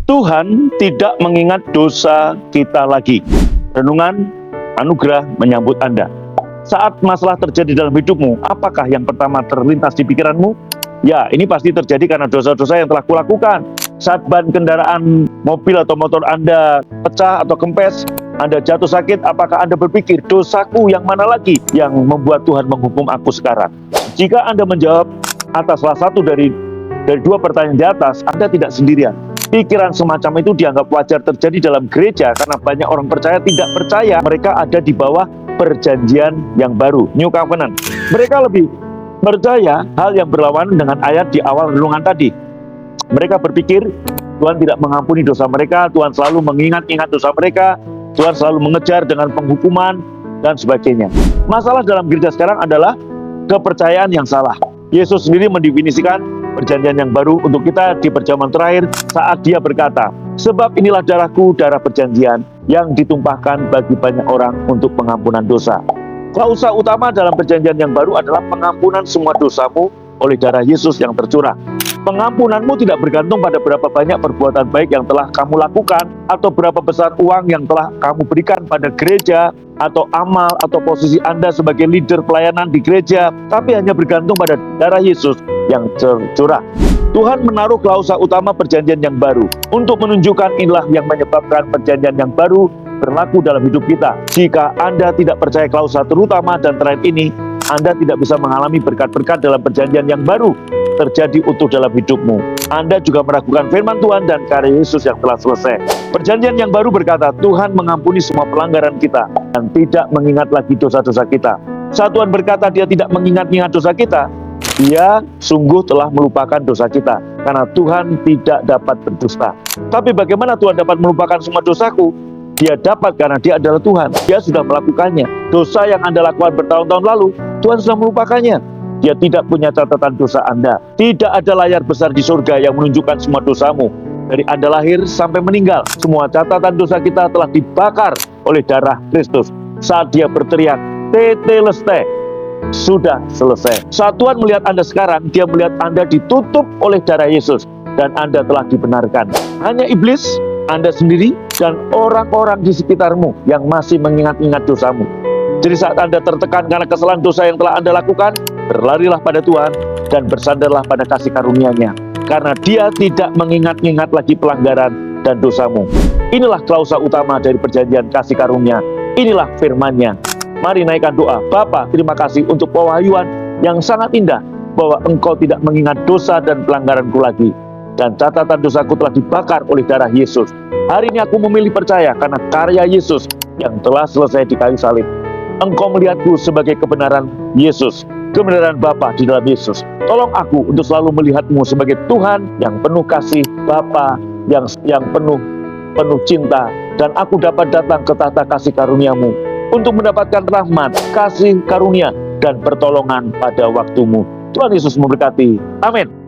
Tuhan tidak mengingat dosa kita lagi. Renungan anugerah menyambut Anda. Saat masalah terjadi dalam hidupmu, apakah yang pertama terlintas di pikiranmu? Ya, ini pasti terjadi karena dosa-dosa yang telah kulakukan. Saat ban kendaraan mobil atau motor Anda pecah atau kempes, Anda jatuh sakit, apakah Anda berpikir, dosaku yang mana lagi yang membuat Tuhan menghukum aku sekarang? Jika Anda menjawab atas salah satu dari dua pertanyaan di atas, Anda tidak sendirian. Pikiran semacam itu dianggap wajar terjadi dalam gereja karena banyak orang percaya tidak percaya mereka ada di bawah perjanjian yang baru, New Covenant. Mereka lebih percaya hal yang berlawanan dengan ayat di awal renungan tadi. Mereka berpikir Tuhan tidak mengampuni dosa mereka, Tuhan selalu mengingat-ingat dosa mereka, Tuhan selalu mengejar dengan penghukuman, dan sebagainya. Masalah dalam gereja sekarang adalah kepercayaan yang salah. Yesus sendiri mendefinisikan perjanjian yang baru untuk kita di perjamuan terakhir saat dia berkata, sebab inilah darahku, darah perjanjian yang ditumpahkan bagi banyak orang untuk pengampunan dosa. Klausa utama dalam perjanjian yang baru adalah pengampunan semua dosamu oleh darah Yesus yang tercurah. Pengampunanmu tidak bergantung pada berapa banyak perbuatan baik yang telah kamu lakukan atau berapa besar uang yang telah kamu berikan pada gereja atau amal atau posisi Anda sebagai leader pelayanan di gereja, tapi hanya bergantung pada darah Yesus yang tercurah. Tuhan menaruh klausa utama perjanjian yang baru untuk menunjukkan inilah yang menyebabkan perjanjian yang baru berlaku dalam hidup kita. Jika Anda tidak percaya klausa terutama dan terakhir ini, Anda tidak bisa mengalami berkat-berkat dalam perjanjian yang baru terjadi utuh dalam hidupmu. Anda juga meragukan firman Tuhan dan karya Yesus yang telah selesai. Perjanjian yang baru berkata, Tuhan mengampuni semua pelanggaran kita dan tidak mengingat lagi dosa-dosa kita. Saat Tuhan berkata dia tidak mengingat-ingat dosa kita, dia sungguh telah melupakan dosa kita, karena Tuhan tidak dapat berdusta. Tapi bagaimana Tuhan dapat melupakan semua dosaku? Dia dapat karena dia adalah Tuhan. Dia sudah melakukannya. Dosa yang Anda lakukan bertahun-tahun lalu, Tuhan sudah melupakannya. Dia tidak punya catatan dosa Anda. Tidak ada layar besar di surga yang menunjukkan semua dosamu. Dari Anda lahir sampai meninggal, semua catatan dosa kita telah dibakar oleh darah Kristus. Saat dia berteriak, tetelestai, sudah selesai. Saat Tuhan melihat Anda sekarang, dia melihat Anda ditutup oleh darah Yesus. Dan Anda telah dibenarkan. Hanya iblis, Anda sendiri, dan orang-orang di sekitarmu yang masih mengingat-ingat dosamu. Jadi saat Anda tertekan karena kesalahan dosa yang telah Anda lakukan, berlarilah pada Tuhan dan bersandarlah pada kasih karunia-Nya. Karena dia tidak mengingat-ingat lagi pelanggaran dan dosamu. Inilah klausa utama dari perjanjian kasih karunia. Inilah firman-Nya. Mari naikkan doa. Bapa, terima kasih untuk pewahyuan yang sangat indah bahwa Engkau tidak mengingat dosa dan pelanggaranku lagi. Dan catatan dosaku telah dibakar oleh darah Yesus. Hari ini aku memilih percaya karena karya Yesus yang telah selesai di kayu salib. Engkau melihatku sebagai kebenaran Yesus, kebenaran Bapa di dalam Yesus. Tolong aku untuk selalu melihatmu sebagai Tuhan yang penuh kasih, Bapa yang penuh cinta, dan aku dapat datang ke tahta kasih karuniamu untuk mendapatkan rahmat, kasih karunia, dan pertolongan pada waktumu. Tuhan Yesus memberkati. Amin.